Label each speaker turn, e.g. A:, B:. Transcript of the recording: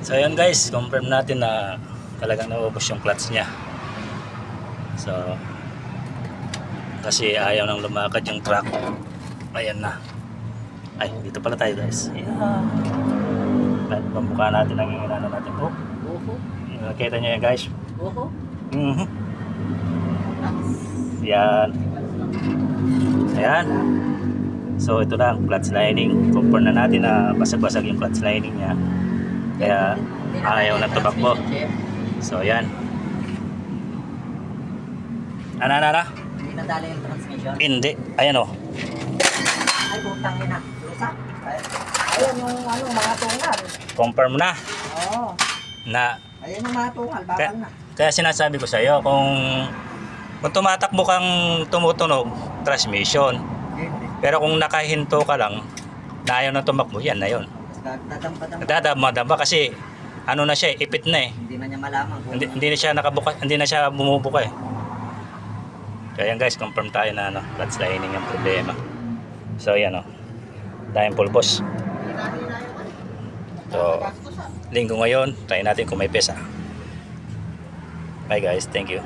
A: So ayun guys, confirm natin na talagang naubos yung clutch niya. So kasi ayaw nang lumakad yung truck. Ayan na. Ay, dito pala tayo guys. Ayan. Pambuka natin ang inano natin. Oh, nakita nyo yan guys. Yan. Ayan. So ito lang, clutch lining. Confirm na natin na basag-basag yung clutch lining niya. Kaya ayaw na tumakbo. So ayan. Ano?
B: Hindi nadala yung transmission.
A: Hindi. Ayan o.
B: Ay, butang yun na. Lusak. Ayan yung mga tungal.
A: Confirm na.
B: Oo.
A: Na
B: Ayan yung mga tungal. Bakal na.
A: kaya sinasabi ko sa iyo kung tumatakbo kang tumutunog, transmission.
B: Hindi.
A: Pero kung nakahinto ka lang, na ayaw na tumakbo, yan na yun.
B: Dadampa-dampa.
A: Dadama kasi ano na siya, ipit na eh.
B: Hindi na niya malaman kung
A: Hindi na siya nakabuka, hindi na siya bumubuka eh. Kaya yan guys, confirm tayo na clutch lining ang problema. So yan o. Tayong pulbos. So, linggo ngayon, try natin kung may pesa. Bye guys, thank you.